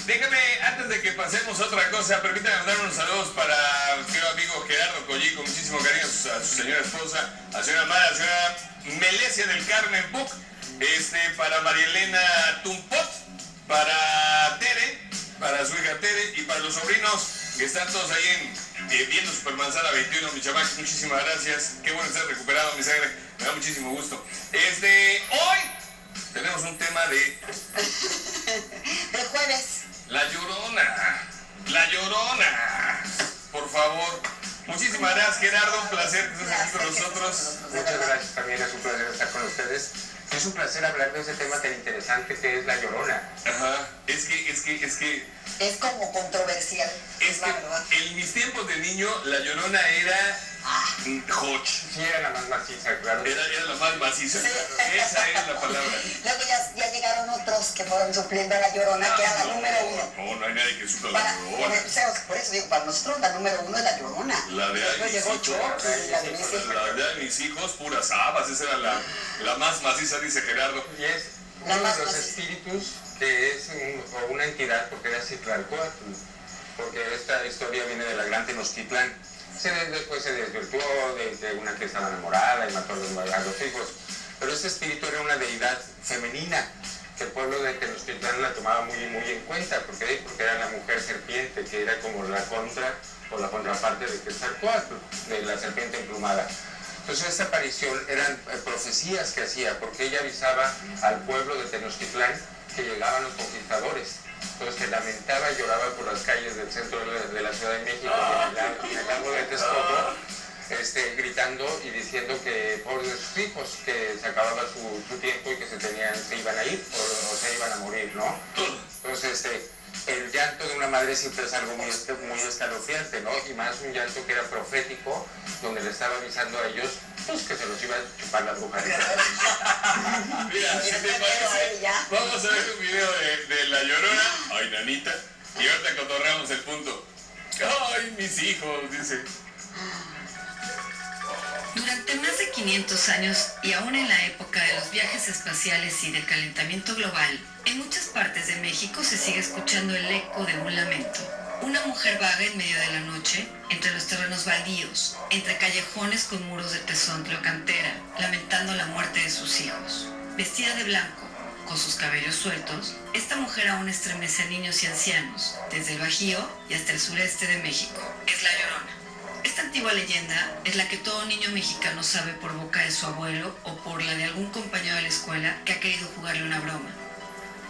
Déjame, antes de que pasemos a otra cosa, permítame mandar unos saludos para mi querido amigo Gerardo Collí, con muchísimo cariño a su señora esposa, a la señora Mara, a la señora Melesia del Carmen Buc, para María Elena Tumpot, para Tere, para su hija Tere, y para los sobrinos que están todos ahí viendo Supermanzana 21, mi chamaco, muchísimas gracias. Qué bueno estar recuperado, mi sangre, me da muchísimo gusto. Hoy tenemos un tema de jueves. La Llorona. La Llorona. Por favor. Muchísimas gracias, Gerardo. Un placer que estés aquí con nosotros. Muchas gracias, también es un placer estar con ustedes. Es un placer hablar de ese tema tan interesante que es La Llorona. Ajá. Es que... Es como controversial. Es que en mis tiempos de niño, La Llorona era... Hoch. Sí, era la más maciza, claro. Era la más maciza. Sí. Esa es la palabra. Luego ya llegaron otros que fueron supliendo a La Llorona, que era la número uno. No hay nadie que supla La Llorona. Por eso digo, para nosotros la número uno es La Llorona. La de Luego llegó Chucky, la de mis hijos. La de mis hijos, puras habas. Esa era la más maciza, dice Gerardo. Y es uno de los espíritus que es una entidad, porque era Citlalcóatl, porque esta historia viene de la gran Tenochtitlán. Después se desvirtuó de una que estaba enamorada y mató a los hijos. Pero este espíritu era una deidad femenina, que el pueblo de Tenochtitlán la tomaba muy en cuenta. ¿Por qué? Porque era la mujer serpiente, que era como la contraparte de Quetzalcóatl, de la serpiente emplumada. Entonces esta aparición eran profecías que hacía, porque ella avisaba al pueblo de Tenochtitlán que llegaban los conquistadores. Entonces se lamentaba y lloraba por las calles del centro de la Ciudad de México, en el lago de Texcoco, gritando y diciendo que pobres de sus hijos, que se acababa su tiempo y que se iban a ir o se iban a morir, ¿no? Entonces el llanto de una madre siempre es algo muy escalofriante, ¿no? Y más un llanto que era profético, donde le estaba avisando a ellos pues, que se los iba a chupar las brujas. Mira, si te parece, vamos a ver un video de La Llorona. Ay, nanita. Y ahorita cotorreamos el punto. Ay, mis hijos, dice. Durante más de 500 años y aún en la época de los viajes espaciales y del calentamiento global, en muchas partes de México se sigue escuchando el eco de un lamento. Una mujer vaga en medio de la noche, entre los terrenos baldíos, entre callejones con muros de tezontle o cantera, lamentando la muerte de sus hijos. Vestida de blanco, con sus cabellos sueltos, esta mujer aún estremece a niños y ancianos, desde el Bajío y hasta el sureste de México. Es La Llorona. Esta antigua leyenda es la que todo niño mexicano sabe por boca de su abuelo o por la de algún compañero de la escuela que ha querido jugarle una broma.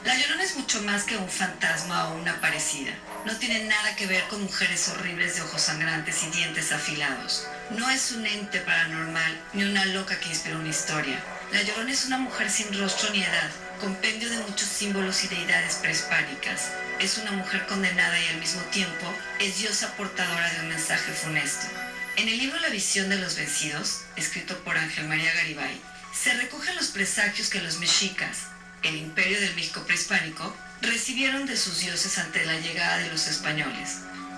La Llorona es mucho más que un fantasma o una aparecida. No tiene nada que ver con mujeres horribles de ojos sangrantes y dientes afilados. No es un ente paranormal ni una loca que inspiró una historia. La Llorona es una mujer sin rostro ni edad, compendio de muchos símbolos y deidades prehispánicas. Es una mujer condenada y al mismo tiempo es diosa portadora de un mensaje funesto. En el libro La visión de los vencidos, escrito por Ángel María Garibay, se recogen los presagios que los mexicas, el imperio del México prehispánico, recibieron de sus dioses ante la llegada de los españoles.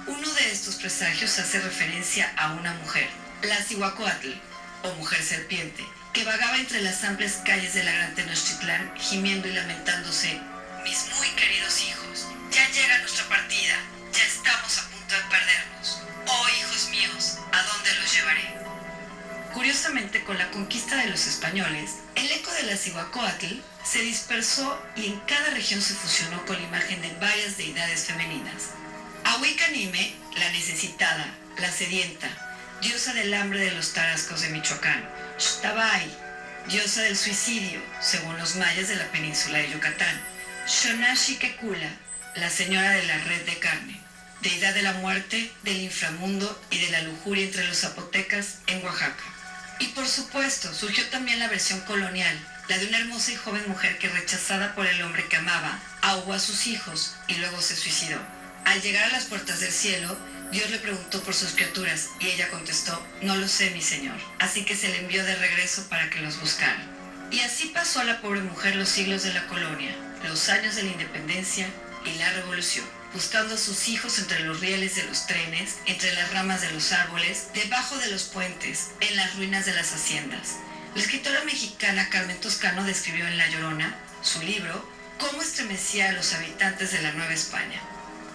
Uno de estos presagios hace referencia a una mujer, la Cihuacóatl, o mujer serpiente, que vagaba entre las amplias calles de la gran Tenochtitlán, gimiendo y lamentándose: mis muy queridos hijos, ya llega nuestra partida, ya estamos a punto de perdernos. Oh, hijos míos, ¿a dónde los llevaré? Curiosamente, con la conquista de los españoles, el eco de la Cihuacóatl se dispersó y en cada región se fusionó con la imagen de varias deidades femeninas. Ahuicanime, la necesitada, la sedienta, diosa del hambre de los tarascos de Michoacán. Xtabay, diosa del suicidio, según los mayas de la península de Yucatán. Xonaxiquecula, la señora de la red de carne, deidad de la muerte, del inframundo y de la lujuria entre los zapotecas en Oaxaca. Y por supuesto, surgió también la versión colonial, la de una hermosa y joven mujer que, rechazada por el hombre que amaba, ahogó a sus hijos y luego se suicidó. Al llegar a las puertas del cielo, Dios le preguntó por sus criaturas y ella contestó: no lo sé, mi señor. Así que se le envió de regreso para que los buscara. Y así pasó a la pobre mujer los siglos de la colonia, los años de la independencia y la revolución, buscando a sus hijos entre los rieles de los trenes, entre las ramas de los árboles, debajo de los puentes, en las ruinas de las haciendas. La escritora mexicana Carmen Toscano describió en La Llorona, su libro, cómo estremecía a los habitantes de la Nueva España.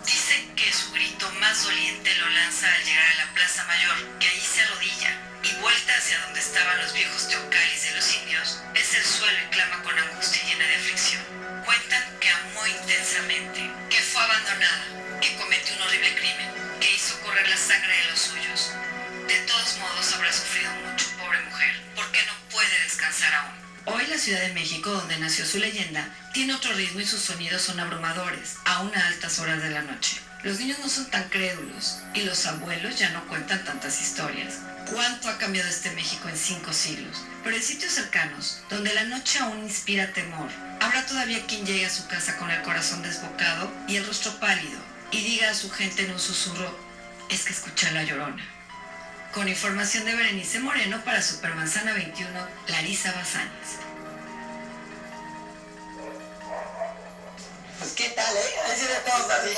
Dicen que su grito más doliente lo lanza al llegar a la Plaza Mayor, que ahí se arrodilla y vuelta hacia donde estaban los viejos teocalis de los indios, besa el suelo y clama con angustia llena de aflicción. Cuentan que amó intensamente, que fue abandonada, que cometió un horrible crimen, que hizo correr la sangre de los suyos. De todos modos habrá sufrido mucho, pobre mujer, porque no puede descansar aún. Hoy la Ciudad de México, donde nació su leyenda, tiene otro ritmo y sus sonidos son abrumadores, aún a altas horas de la noche. Los niños no son tan crédulos y los abuelos ya no cuentan tantas historias. ¿Cuánto ha cambiado este México en 5 siglos? Pero en sitios cercanos, donde la noche aún inspira temor, habrá todavía quien llegue a su casa con el corazón desbocado y el rostro pálido y diga a su gente en un susurro, es que escuché a la Llorona. Con información de Berenice Moreno para Supermanzana 21, Larisa Bazáñez. Pues qué tal, así de todos así.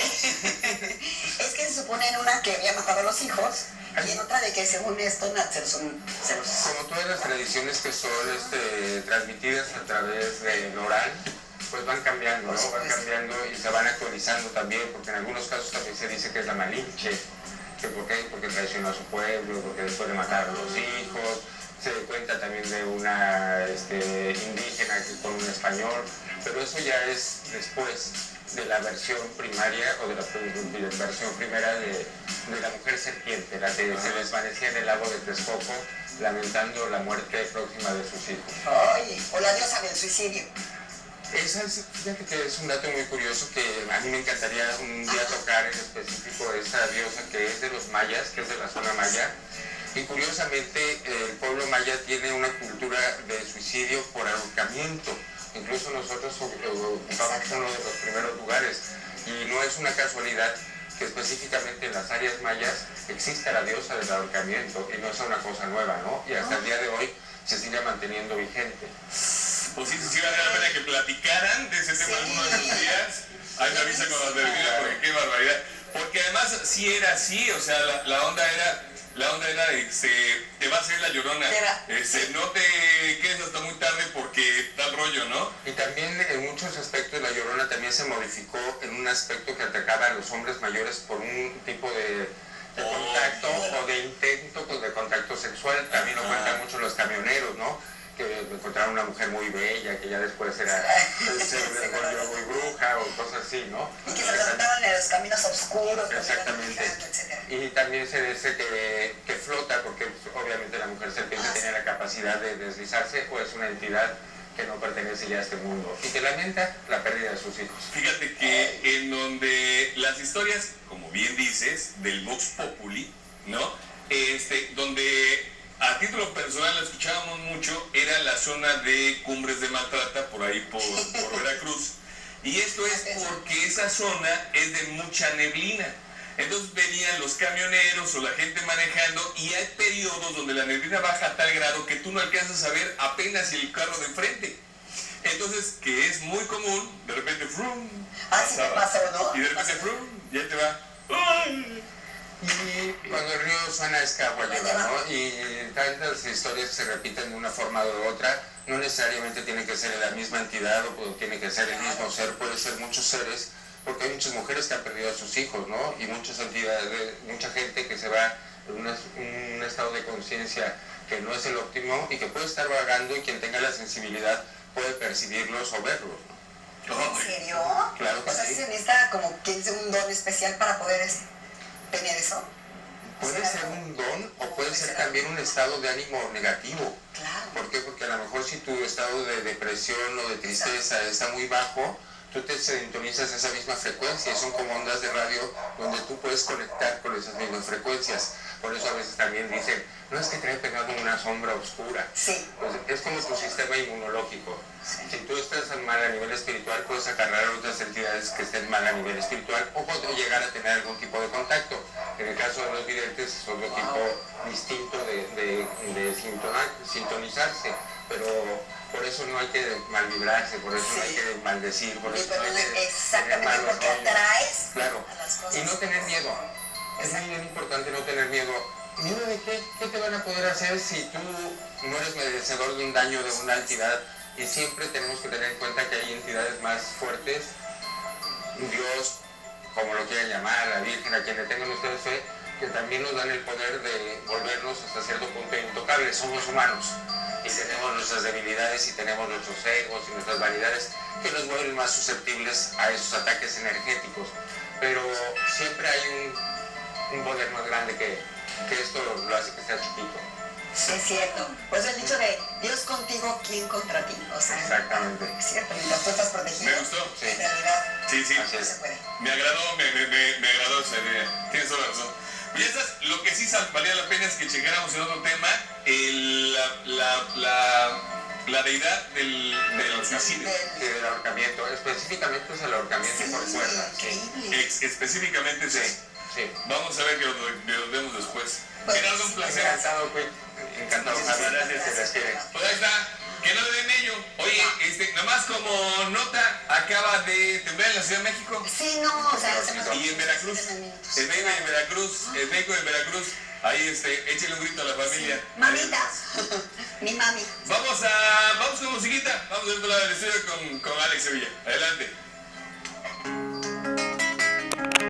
Es que se supone en una que había matado a los hijos y en otra de que según esto se los... Como todas las tradiciones que son transmitidas a través del oral, pues van cambiando, ¿no? Van cambiando y se van actualizando también, porque en algunos casos también se dice que es la Malinche, que porque traicionó a su pueblo, porque después de matar a los hijos. Se cuenta también de una indígena con un español, pero eso ya es después de la versión primaria o de la versión primera de la mujer serpiente, la que se desvanecía en el lago de Texcoco lamentando la muerte próxima de sus hijos. Oye, o la diosa del suicidio. Fíjate que es un dato muy curioso que a mí me encantaría un día tocar en específico esa diosa que es de los mayas, que es de la zona maya. Y curiosamente el pueblo maya tiene una cultura de suicidio por ahorcamiento. Incluso nosotros ocupamos uno de los primeros lugares. Y no es una casualidad que específicamente en las áreas mayas exista la diosa del ahorcamiento. Y no es una cosa nueva, ¿no? Y hasta el día de hoy se sigue manteniendo vigente. Pues sí vale la pena que platicaran de ese tema algunos de los días. Ahí me avisa cuando termine, porque qué barbaridad. Porque además sí era así, o sea, la onda era te va a hacer la Llorona, no te quedes hasta muy tarde porque da rollo, ¿no? Y también en muchos aspectos la Llorona también se modificó en un aspecto que atacaba a los hombres mayores por un tipo de contacto o de intento de contacto sexual. También lo cuentan mucho los camioneros, ¿no? Que encontraron una mujer muy bella, que ya después se volvió muy bruja o cosas así, ¿no? Y que se levantaban en los caminos oscuros. Exactamente. Y también se dice que flota, porque obviamente la mujer serpiente tenía la capacidad de deslizarse, o es una entidad que no pertenece ya a este mundo y que lamenta la pérdida de sus hijos. Fíjate que en donde las historias, como bien dices, del Vox Populi, ¿no? Donde a título personal la escuchábamos mucho, era la zona de Cumbres de Maltrata, por ahí por Veracruz. Y esto es porque esa zona es de mucha neblina. Entonces venían los camioneros o la gente manejando y hay periodos donde la neblina baja a tal grado que tú no alcanzas a ver apenas el carro de enfrente. Entonces, que es muy común, de repente, ¡frum! Sí me pasó, ¿no? Y de repente, ¡frum! Ya te va. ¡Ay! Y cuando el río suena es que agua lleva, ¿no? Y tantas historias que se repiten de una forma o de otra, no necesariamente tiene que ser la misma entidad o tiene que ser el mismo ser, puede ser muchos seres, porque hay muchas mujeres que han perdido a sus hijos, ¿no? Y muchas entidades, mucha gente que se va en un estado de conciencia que no es el óptimo y que puede estar vagando y quien tenga la sensibilidad puede percibirlos o verlos, ¿no? ¿En serio? Claro que sí. O sea, se necesita como que es un don especial para poder tener eso. Puede ser un don o puede ser también un estado de ánimo negativo. Claro. ¿Por qué? Porque a lo mejor si tu estado de depresión o de tristeza está muy bajo, tú te sintonizas esa misma frecuencia, son como ondas de radio donde tú puedes conectar con esas mismas frecuencias. Por eso a veces también dicen, no es que trae pegado una sombra oscura. Sí. Pues es como tu sistema inmunológico. Sí. Si tú estás mal a nivel espiritual, puedes acarrear a otras entidades que estén mal a nivel espiritual o llegar a tener algún tipo de contacto. En el caso de los videntes es otro tipo distinto de sintonizarse, pero por eso no hay que malvibrarse, por eso no hay que maldecir, por eso no hay que exactamente, porque atraes claro. A las cosas. Y no tener miedo. Es muy bien importante no tener miedo. ¿Miedo de qué? ¿Qué te van a poder hacer si tú no eres merecedor de un daño de una entidad Y siempre tenemos que tener en cuenta que hay entidades más fuertes, Dios, como lo quieran llamar, la Virgen, a quien le tengan ustedes fe, que también nos dan el poder de volvernos hasta cierto punto intocables. Somos humanos y tenemos nuestras debilidades y tenemos nuestros egos y nuestras vanidades que nos vuelven más susceptibles a esos ataques energéticos. Pero siempre hay un poder más grande que esto lo hace que sea chiquito. Sí, es cierto. Pues el dicho de Dios contigo, ¿quién contra ti? O sea, exactamente. Es cierto, mientras tú estás protegido. Me gustó. Sí. En realidad, Sí, sí. Así no es. se puede. Me agradó, me agradó esa idea. Tienes toda la razón. Y estas, lo que sí valía la pena es que checáramos en otro tema, la deidad del suicidio. Sí, del ahorcamiento. Específicamente es el ahorcamiento por cuerda. Sí. Increíble. Específicamente Sí. sí. Sí. Vamos a ver que lo vemos después. Pues, Gerardo, un placer. Encantado, güey. Encantado. Muchísimas Gracias, se les quiere. gracias. Pues ahí está. Que no le den ello. Oye, nada más como nota, acaba de temblar en la Ciudad de México. Sí, no, o sea, Y en Veracruz. En México y en Veracruz. En México y en Veracruz. Ahí échale un grito a la familia. Mamita, mi mami. Vamos con musiquita. Vamos a ver del estudio con Alex Sevilla. Adelante.